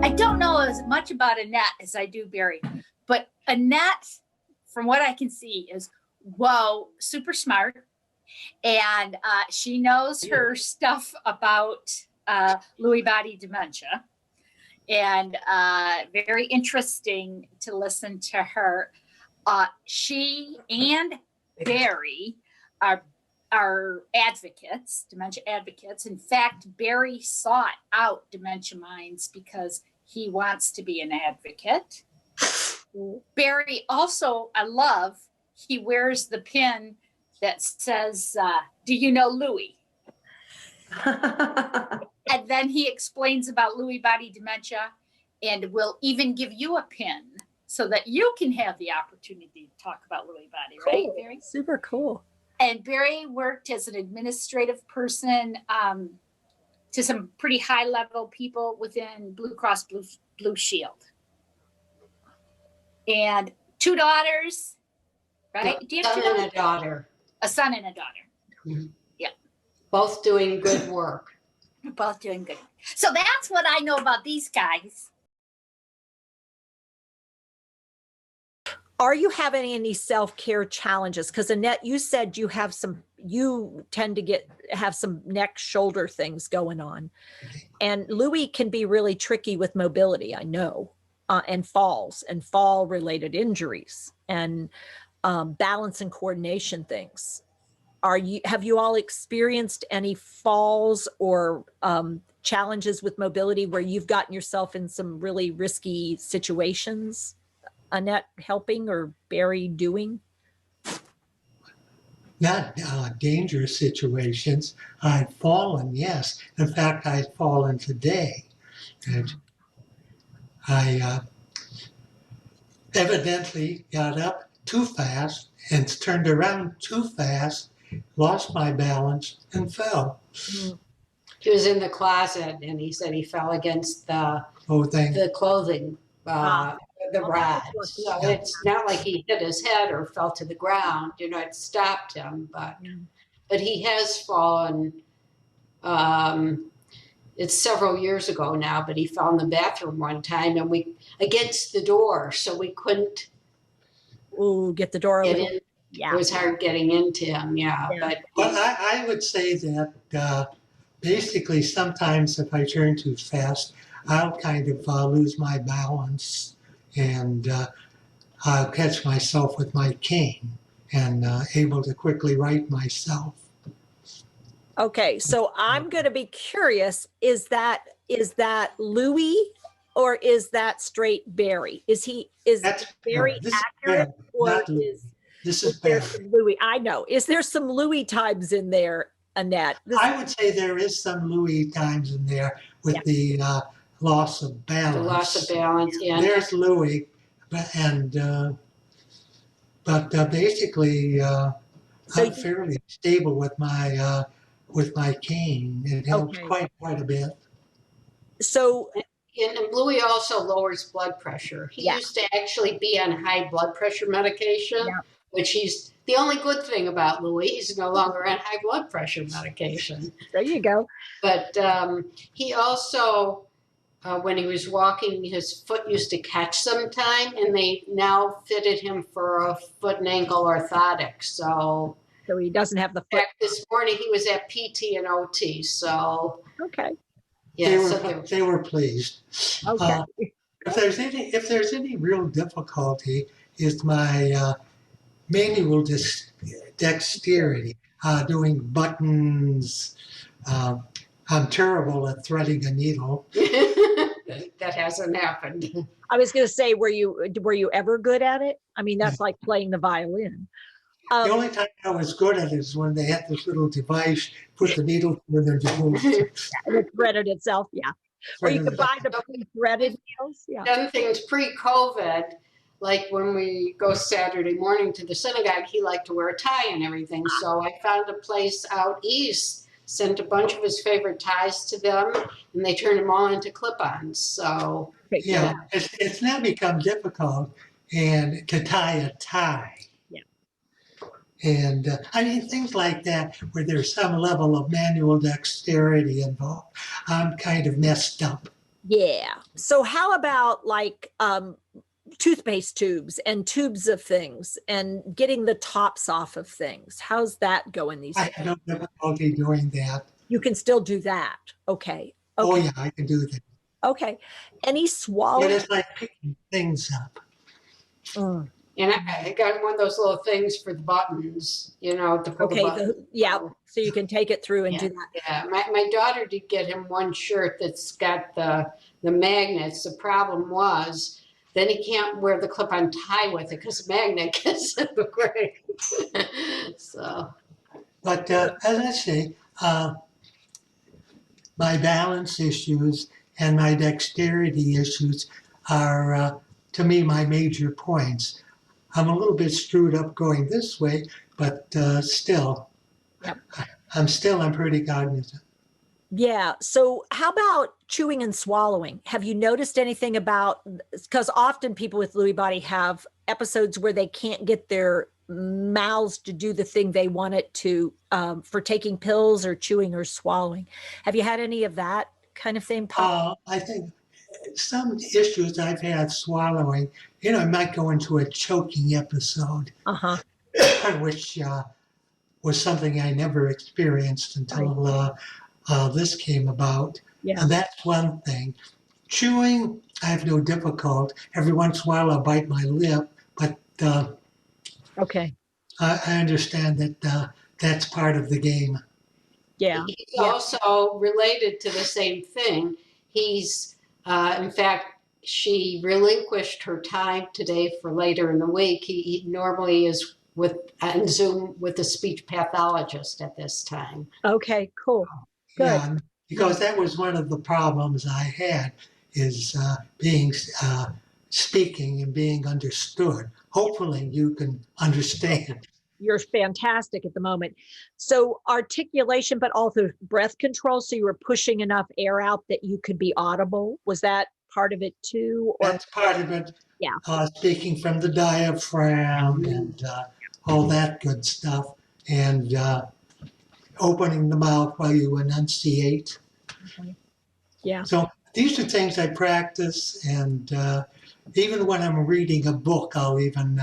I don't know as much about Annette as I do Barry, but Annette, from what I can see, is super smart, and she knows her stuff about Lewy Body Dementia, and very interesting to listen to her. She and Barry are advocates, dementia advocates. In fact, Barry sought out Dementia Minds because he wants to be an advocate. Barry also, he wears the pin that says, do you know Lewy? And then he explains about Lewy Body Dementia and will even give you a pin so that you can have the opportunity to talk about Lewy Body, cool. Right, Barry? Super cool. And Barry worked as an administrative person to some pretty high-level people within Blue Cross Blue Shield. And 2 daughters, right? No, do you have son 2 daughters? And a daughter. A son and a daughter. Mm-hmm. Yeah. Both doing good work. Both doing good. So that's what I know about these guys. Are you having any self-care challenges? Because Annette, you said you tend to have some neck, shoulder things going on. And Lewy can be really tricky with mobility, I know, and falls and fall-related injuries and balance and coordination things. Have you all experienced any falls or challenges with mobility where you've gotten yourself in some really risky situations? Annette helping or Barry doing? Not dangerous situations. I've fallen, yes. In fact, I've fallen today. And I evidently got up too fast and turned around too fast, lost my balance, and fell. He was in the closet and he said he fell against the clothing. The rod. So it's not like he hit his head or fell to the ground, it stopped him, but he has fallen. It's several years ago now, but he fell in the bathroom one time and against the door, so we couldn't get the door open. Yeah. It was hard getting into him, But I would say that basically sometimes if I turn too fast, I'll kind of lose my balance. And I'll catch myself with my cane and able to quickly right myself. Okay, so I'm going to be curious, is that Lewy or is that straight Barry? Is Barry accurate or this is Barry? Lewy? I know. Is there some Lewy times in there, Annette? I would say there is some Lewy times in there with the loss of balance. The loss of balance, yeah. There's Lewy, but basically, I'm fairly stable with my cane. It helps quite a bit. So, and Lewy also lowers blood pressure. He used to actually be on high blood pressure medication, which he's the only good thing about Lewy. He's no longer on high blood pressure medication. There you go. But he also. When he was walking, his foot used to catch sometime, and they now fitted him for a foot and ankle orthotic. So he doesn't have the foot. This morning he was at PT and OT. So they were pleased. Okay. If there's any real difficulty, is my manual dexterity, doing buttons. I'm terrible at threading a needle. That hasn't happened. I was going to say, were you ever good at it? I mean, that's like playing the violin. The only time I was good at it is when they had this little device, put the needle through their needles. And it threaded itself, Or you could buy the pre-threaded needles. Done things pre-COVID, like when we go Saturday morning to the synagogue, he liked to wear a tie and everything. So I found a place out east, sent a bunch of his favorite ties to them, and they turned them all into clip-ons. So it's now become difficult and to tie a tie. And I mean, things like that, where there's some level of manual dexterity involved, I'm kind of messed up. Yeah. So how about like toothpaste tubes and tubes of things and getting the tops off of things? How's that going these I days? have no difficulty doing that. You can still do that. Okay. Oh, Okay. yeah, I can do that. Okay. Any But swallowing? it's like picking things up. Mm. And I got one of those little things for the buttons, you know, to pull the Okay. button. Yeah. So you can take it through and Yeah, do that. yeah. My daughter did get him one shirt that's got the magnets. The problem was then he can't wear the clip-on tie with it because the magnet gets in the way. So But as I say, my balance issues and my dexterity issues are, to me, my major points. I'm a little bit screwed up going this way, but still, Yep. I'm pretty cognizant. Yeah. So how about chewing and swallowing? Have you noticed anything about, because often people with Lewy body have episodes where they can't get their mouths to do the thing they want it to, for taking pills or chewing or swallowing. Have you had any of that kind of thing pop? I think some issues I've had swallowing, I might go into a choking episode, Uh-huh. which was something I never experienced until this came about. Yeah. And that's one thing. Chewing, I have no difficulty. Every once in a while, I'll bite my lip, but Okay. I understand that that's part of the game. Yeah. he's Yeah. also related to the same thing. He's, in fact, she relinquished her time today for later in the week. He normally is on Zoom with a speech pathologist at this time. Okay, cool. Good. Yeah, because that was one of the problems I had is being speaking and being understood. Hopefully, you can understand. You're fantastic at the moment. So articulation, but also breath control. So you were pushing enough air out that you could be audible. Was that part of it too? Or That's part of it. Yeah. Speaking from the diaphragm and all that good stuff, and opening the mouth while you enunciate. Okay. Yeah. So these are things I practice, and even when I'm reading a book, I'll even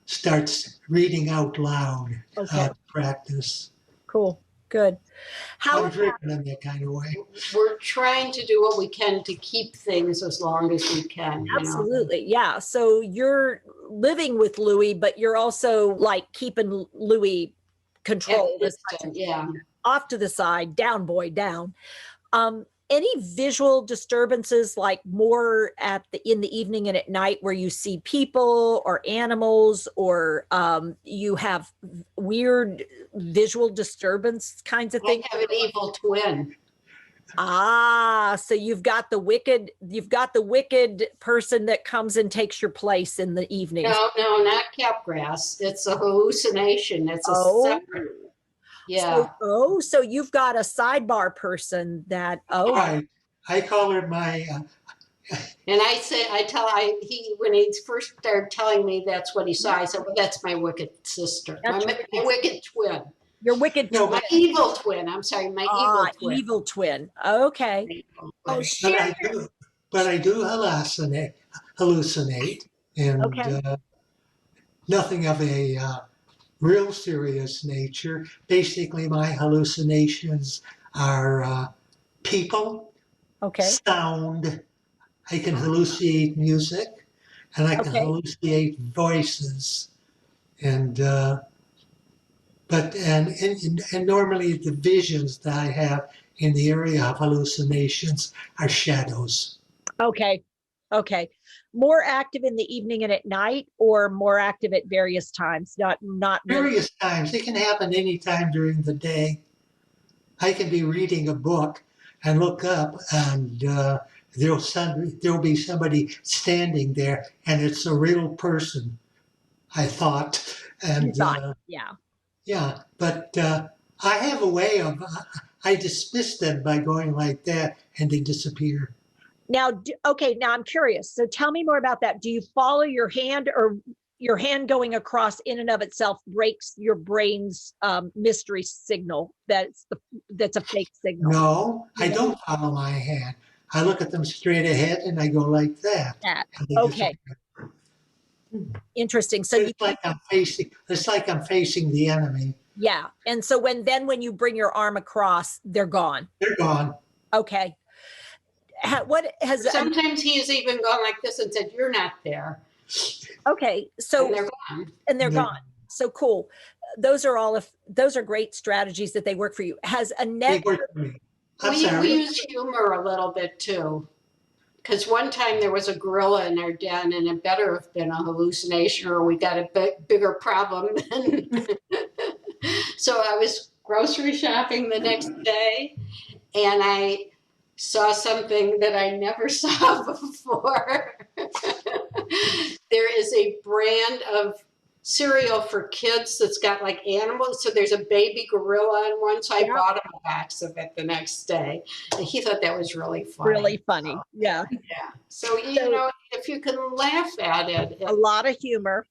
start reading out loud Okay. practice. Cool. Good. How I'm driven in that kind of way. We're trying to do what we can to keep things as long as we can. Absolutely. Yeah. So you're living with Lewy, but you're also like keeping Lewy controlled as much as Yeah. off to the side, down boy, down. Any visual disturbances, like more in the evening and at night, where you see people or animals, or you have weird visual disturbance kinds of I things? have an evil twin. Ah, so you've got the wicked person that comes and takes your place in the evenings. No, not Capgrass. It's a hallucination. It's a separate. Yeah. So you've got a sidebar person that, Right. I call her my. And when he first started telling me that's what he saw, I said, well, that's my wicked sister. My wicked twin. Your wicked No, twin. My evil twin. I'm sorry, my evil twin. Evil twin. Okay. Oh, But I do hallucinate, and Okay. nothing of a real serious nature. Basically, my hallucinations are people, Okay. sound. I can hallucinate music, and I can Okay. hallucinate voices, and normally the visions that I have in the area of hallucinations are shadows. Okay. Okay. More active in the evening and at night, or more active at various times? Not really. Various times. It can happen anytime during the day. I can be reading a book and look up, and there'll be somebody standing there, and it's a real person, I thought. And Yeah. yeah, but I have a way of, I dismiss them by going like that, and they disappear. Now, now I'm curious. So tell me more about that. Do you follow your hand, or your hand going across in and of itself breaks your brain's mystery signal? That's a fake signal. No, I don't follow my hand. I look at them straight ahead and I go like that. That. And they just- Okay. Interesting. So it's like I'm facing the enemy. yeah. And so when you bring your arm across, they're gone. They're gone. Okay. What has Sometimes he has even gone like this and said, "You're not there." okay. So And they're gone. and they're They're- gone. So cool. Those are great strategies that they work for you. Has They Annette work for me. I'm We sorry. use humor a little bit too. Because one time there was a gorilla in our den, and it better have been a hallucination, or we got a bigger problem. So I was grocery shopping the next day, and I saw something that I never saw before. There is a brand of cereal for kids that's got like animals. So there's a baby gorilla in one. So I Yeah. bought him a box of it the next day. And he thought that was really funny. really funny? Yeah. Yeah. So, you know, if you can laugh at it. A lot of humor.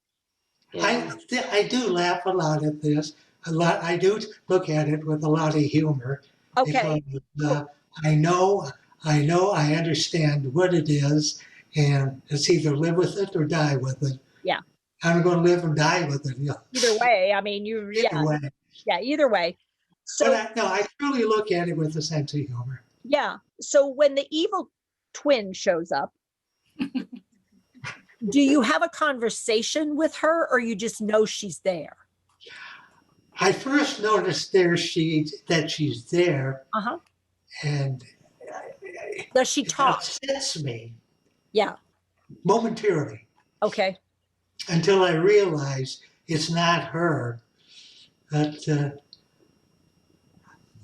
Yeah. I do laugh a lot at this. I do look at it with a lot of humor. Okay. Because, I understand what it is, and it's either live with it or die with it. Yeah. I'm going to live and die with it. Either way, I mean, Either way. yeah, either way. So But I truly look at it with a sense of humor. yeah. So when the evil twin shows up, do you have a conversation with her, or you just know she's there? I first noticed that she's there, Uh-huh. and Does she it talk? upsets me Yeah. momentarily Okay. until I realize it's not her. But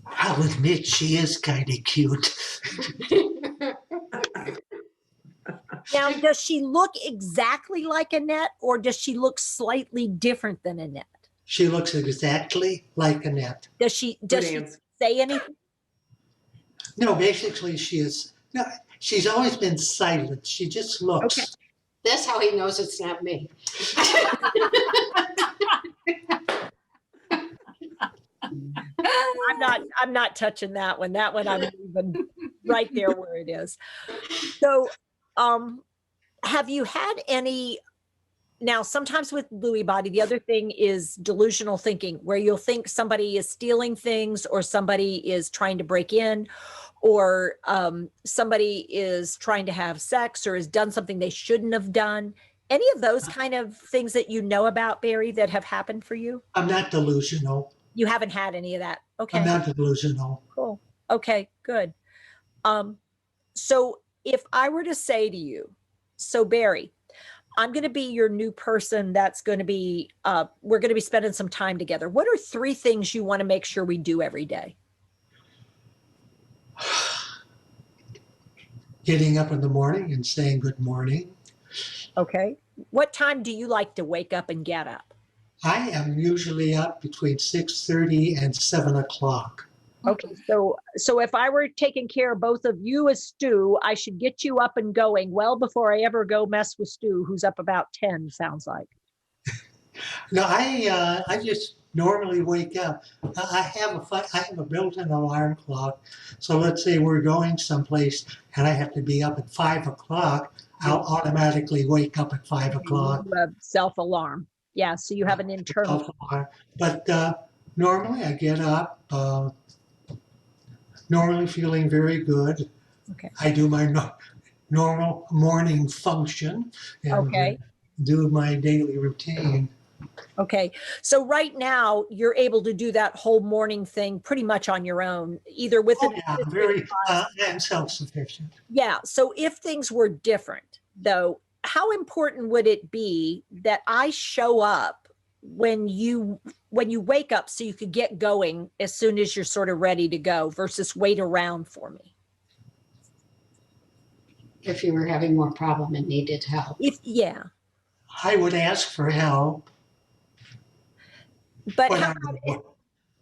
I'll admit she is kind of cute. Now, does she look exactly like Annette, or does she look slightly different than Annette? She looks exactly like Annette. Does she say anything? No, basically she's always been silent. She just looks. Okay. That's how he knows it's not me. I'm not touching that one. That one I'm leaving right there where it is. So, have you had any? Now, sometimes with Lewy body, the other thing is delusional thinking, where you'll think somebody is stealing things, or somebody is trying to break in, or somebody is trying to have sex, or has done something they shouldn't have done. Any of those kind of things that you know about, Barry, that have happened for you? I'm not delusional. You haven't had any of that. Okay. I'm not delusional. Cool. Okay, good. So if I were to say to you, so Barry, I'm going to be your new person that's going to be, we're going to be spending some time together. What are 3 things you want to make sure we do every day? Getting up in the morning and saying good morning. Okay. What time do you like to wake up and get up? I am usually up between 6:30 and 7 o'clock. Okay. So if I were taking care of both of you as Stu, I should get you up and going well before I ever go mess with Stu, who's up about 10, sounds like. No, I just normally wake up. I have a built-in alarm clock. So let's say we're going someplace and I have to be up at 5 o'clock. I'll automatically wake up at 5 o'clock. Self-alarm. Yeah. So you have an internal. Self-alarm. But normally I get up, normally feeling very good. Okay. I do my normal morning function and Okay. do my daily routine. Okay. So right now you're able to do that whole morning thing pretty much on your own, either with Oh, an yeah, I'm self-sufficient. Yeah. So if things were different, though, how important would it be that I show up when you wake up so you could get going as soon as you're sort of ready to go versus wait around for me? If you were having more problem and needed help. Yeah. I would ask for help. But when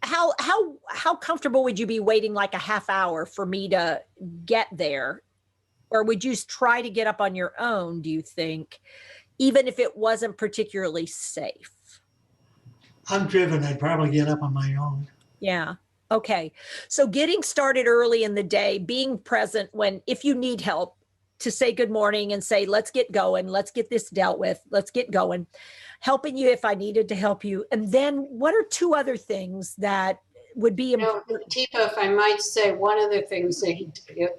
how comfortable would you be waiting like a half hour for me to get there? Or would you try to get up on your own, do you think, even if it wasn't particularly safe? I'm driven. I'd probably get up on my own. Yeah. Okay. So getting started early in the day, being present if you need help, to say good morning and say, let's get going, let's get this dealt with, let's get going, helping you if I needed to help you. And then what are two other things that would be important? Teepa, if I might say, one of the things that he,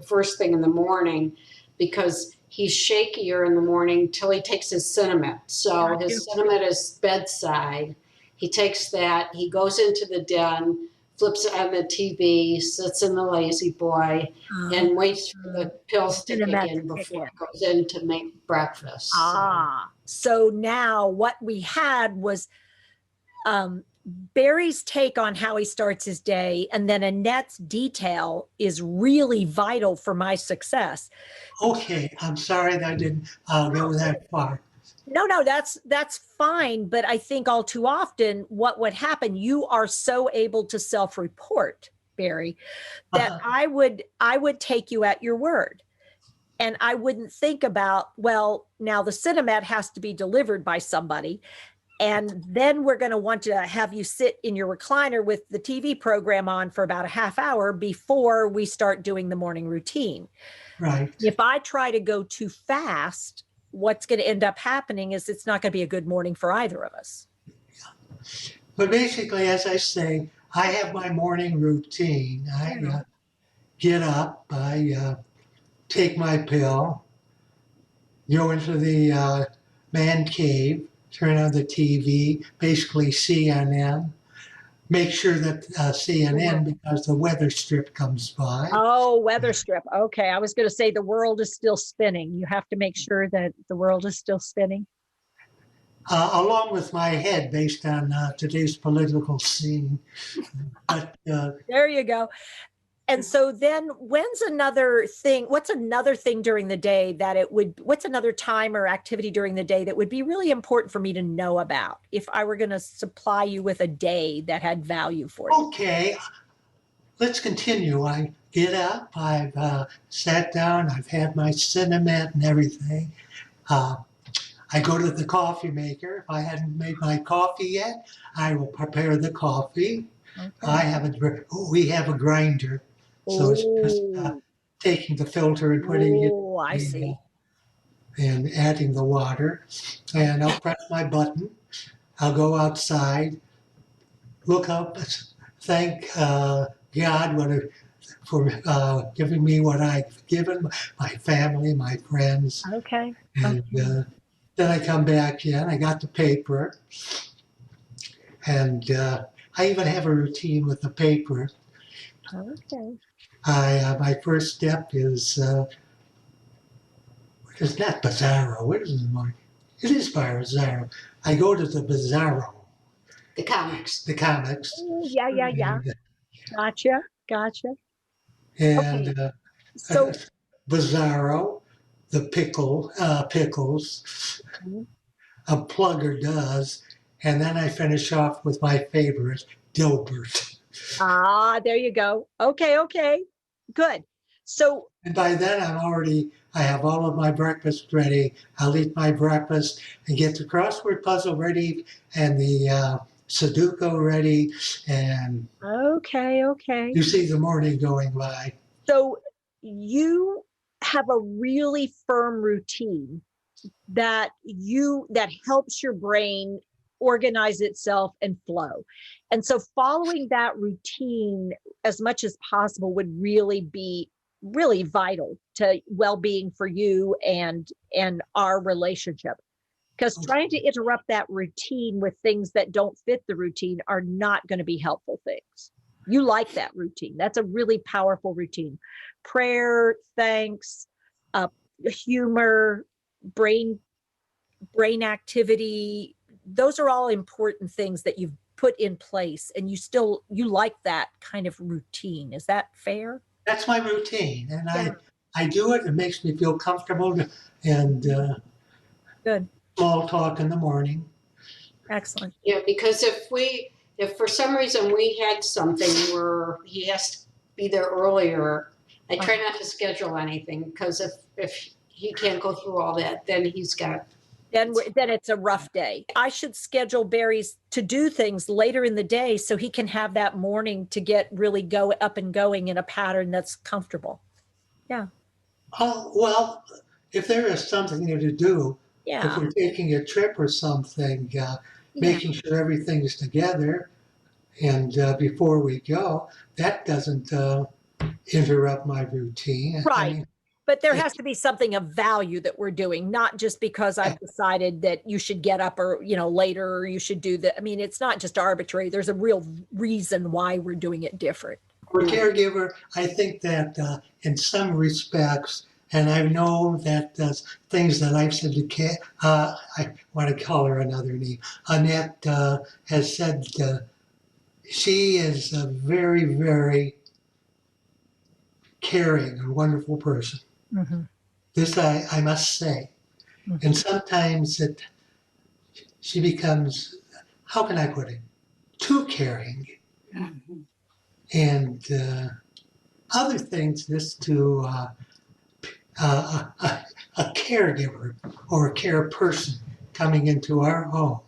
first thing in the morning, because he's shakier in the morning till he takes his Cinnamon. So his Cinnamon is bedside. He takes that, he goes into the den, flips it on the TV, sits in the lazy boy, and waits for the pills to kick in before he goes in to make breakfast. So now what we had was Barry's take on how he starts his day, and then Annette's detail is really vital for my success. Okay, I'm sorry that I didn't go that far. No, that's fine. But I think all too often what would happen, you are so able to self-report, Barry, that I would take you at your word. And I wouldn't think about, well, now the Cinemat has to be delivered by somebody. And then we're going to want to have you sit in your recliner with the TV program on for about a half hour before we start doing the morning routine. Right. If I try to go too fast, what's going to end up happening is it's not going to be a good morning for either of us. But basically, as I say, I have my morning routine. I get up, I take my pill, go into the man cave, turn on the TV, basically CNN, make sure that CNN, because the weather strip comes by. Oh, weather strip. Okay. I was going to say the world is still spinning. You have to make sure that the world is still spinning. Along with my head, based on today's political scene. But there you go. And so then what's another thing during the day what's another time or activity during the day that would be really important for me to know about if I were going to supply you with a day that had value for you? Okay, let's continue. I get up, I've sat down, I've had my Cinnamon and everything. I go to the coffee maker. If I hadn't made my coffee yet, I will prepare the coffee. Okay. We have a grinder. So it's just taking the filter and putting it and adding the water. And I'll press my button. I'll go outside, look up, thank God for giving me what I've given, my family, my friends. Okay. And then I come back in. I got the paper. And I even have a routine with the paper. Okay. My first step is it's not Bizarro. What is it? It is Bizarro. I go to the Bizarro. The comics. The comics. Yeah. And, Gotcha. And okay. So Bizarro, the pickles, a plugger does, and then I finish off with my favorite, Dilbert. there you go. Okay. Good. So and by then I have all of my breakfast ready. I'll eat my breakfast and get the crossword puzzle ready and the Sudoku ready. And okay. You see the morning going by. So you have a really firm routine that helps your brain organize itself and flow. And so following that routine as much as possible would really be really vital to well-being for you and our relationship. Because trying to interrupt that routine with things that don't fit the routine are not going to be helpful things. You like that routine. That's a really powerful routine. Prayer, thanks, humor, brain activity. Those are all important things that you've put in place, and you like that kind of routine. Is that fair? That's my routine, and I do it. It makes me feel comfortable, and good. Small talk in the morning. Excellent. Yeah, because if for some reason we had something where he has to be there earlier, I try not to schedule anything, because if he can't go through all that, then he's got then it's a rough day. I should schedule Barry's to do things later in the day so he can have that morning to get really go up and going in a pattern that's comfortable. Yeah. Oh, well, if there is something to do, if Yeah. we're taking a trip or something, Yeah. making sure everything is together and before we go, that doesn't interrupt my routine. I Right. mean, But there has to be something of value that we're doing, not just because I've decided that you should get up or, later, or you should do that. I mean, it's not just arbitrary. There's a real reason why we're doing it different. for a caregiver, I think that in some respects, and I know that things that I've said to I want to call her another name. Annette has said she is a very, very caring and wonderful person. Mm-hmm. This I must say. Mm-hmm. And sometimes she becomes, how can I put it, too caring. Mhm. And other things just to a caregiver or a care person coming into our home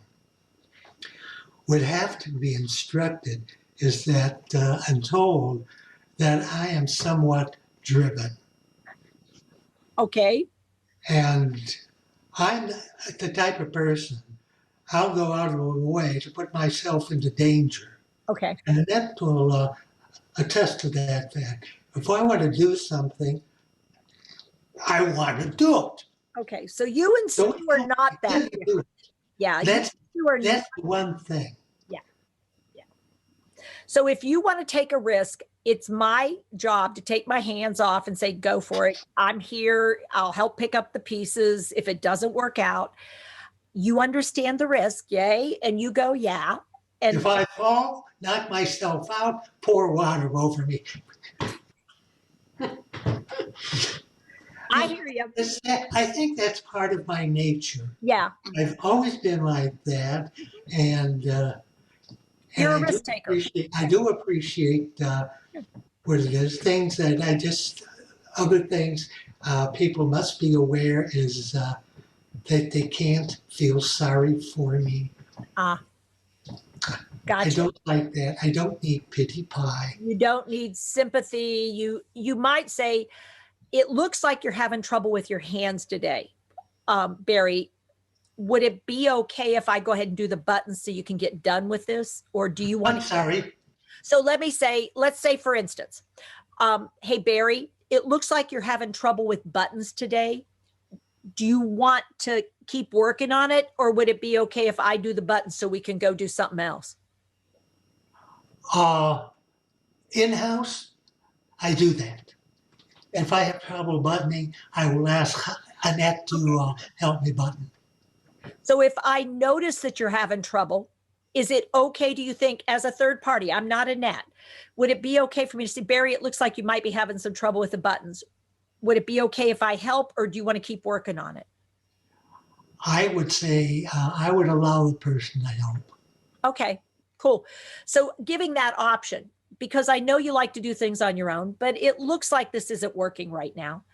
would have to be instructed is that and told that I am somewhat driven. Okay. And I'm the type of person, I'll go out of my way to put myself into danger. Okay. And Annette will attest to that fact. If I want to do something, I want to do it. Okay. So you and Sue are not that different. Yeah. That's you are not. one thing. Yeah. Yeah. So if you want to take a risk, it's my job to take my hands off and say, go for it. I'm here. I'll help pick up the pieces. If it doesn't work out, you understand the risk, yay? And you go, yeah. And If I fall, knock myself out, pour water over me. I hear you. I think that's part of my nature. Yeah. I've always been like that. And You're a risk taker. I do appreciate what it is. Things that other things people must be aware is that they can't feel sorry for me. Gotcha. I don't like that. I don't need pity pie. You don't need sympathy. You might say, it looks like you're having trouble with your hands today. Barry, would it be okay if I go ahead and do the buttons so you can get done with this? Or do you want I'm sorry. So let's say for instance, hey, Barry, it looks like you're having trouble with buttons today. Do you want to keep working on it? Or would it be okay if I do the buttons so we can go do something else? In-house, I do that. If I have trouble buttoning, I will ask Annette to help me button. So if I notice that you're having trouble, is it okay, do you think, as a third party, I'm not Annette, would it be okay for me to say, Barry, it looks like you might be having some trouble with the buttons. Would it be okay if I help, or do you want to keep working on it? I would say I would allow the person to help. Okay, cool. So giving that option, because I know you like to do things on your own, but it looks like this isn't working right now.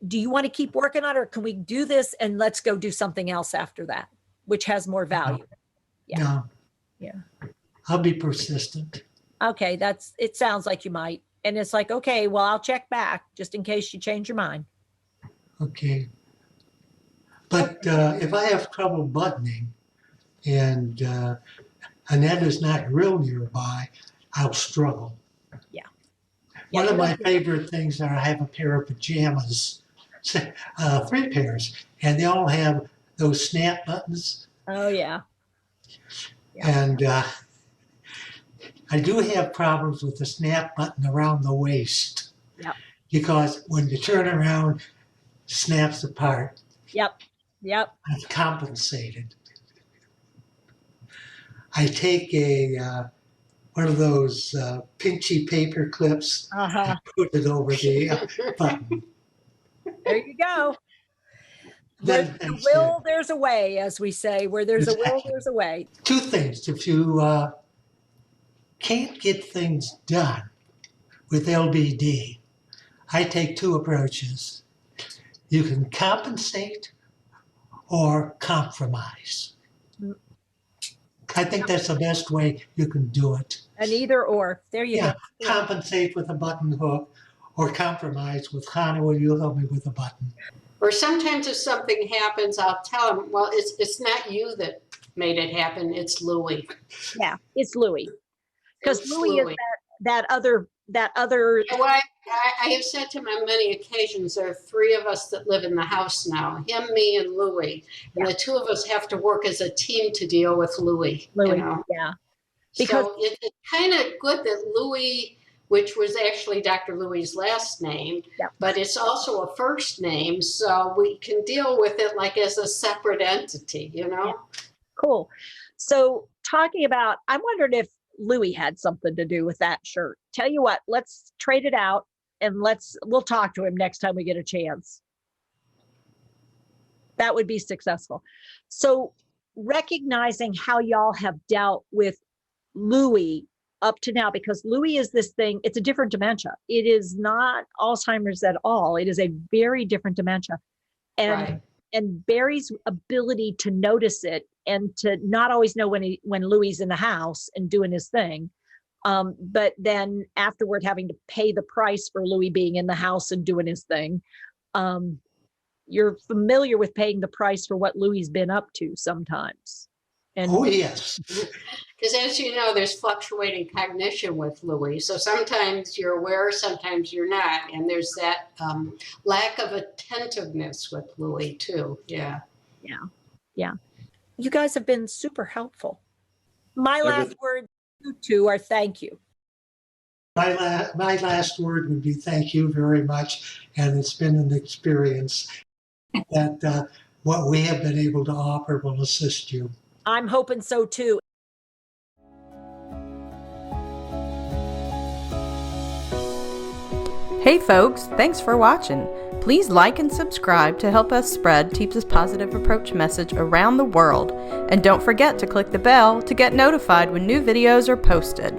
Do you want to keep working on it, or can we do this and let's go do something else after that, which has more value? Yeah. No. Yeah. I'll be persistent. Okay, it sounds like you might. And it's like, okay, well, I'll check back just in case you change your mind. Okay. But if I have trouble buttoning and Annette is not real nearby, I'll struggle. Yeah. One of my favorite things are I have a pair of pajamas, 3 pairs, and they all have those snap buttons. Oh, yeah. And I do have problems with the snap button around the waist. Yep. Because when you turn around, it snaps apart. Yep. I've compensated. I take one of those pinchy paper clips and put it over the button. There you go. Where there's a will, there's a way, as we say. Where there's a will, there's a way. 2 things. If you can't get things done with LBD, I take 2 approaches. You can compensate, or compromise. I think that's the best way you can do it. An either or. There you Yeah, go. compensate with a button hook or compromise with, Hannah, will you help me with a button? Or sometimes if something happens, I'll tell him, well, it's not you that made it happen, it's Louie. Yeah, it's Louie. Because It's Louie is Louie. that other. You know, I have said to him on many occasions, there are three of us that live in the house now, him, me, and Louie. And the two of us have to work as a team to deal with Louie. Louie, You know? yeah. Because so it's kind of good that Louie, which was actually Dr. Louie's last name, Yeah. but it's also a first name, so we can deal with it like as a separate entity, you know? Yeah. Cool. So talking about, I wondered if Louie had something to do with that shirt. Tell you what, let's trade it out and we'll talk to him next time we get a chance. That would be successful. So recognizing how y'all have dealt with Louie up to now, because Louie is this thing, it's a different dementia. It is not Alzheimer's at all. It is a very different dementia. And Right. and Barry's ability to notice it and to not always know when Louie's in the house and doing his thing, but then afterward having to pay the price for Louie being in the house and doing his thing. You're familiar with paying the price for what Louie's been up to sometimes. And Oh, yes. Because as you know, there's fluctuating cognition with Louie. So sometimes you're aware, sometimes you're not. And there's that lack of attentiveness with Louie too. Yeah. Yeah. You guys have been super helpful. My last word, you two, are thank you. My last word would be thank you very much. And it's been an experience that what we have been able to offer will assist you. I'm hoping so too. Hey folks, thanks for watching. Please like and subscribe to help us spread Teepa's positive approach message around the world. And don't forget to click the bell to get notified when new videos are posted.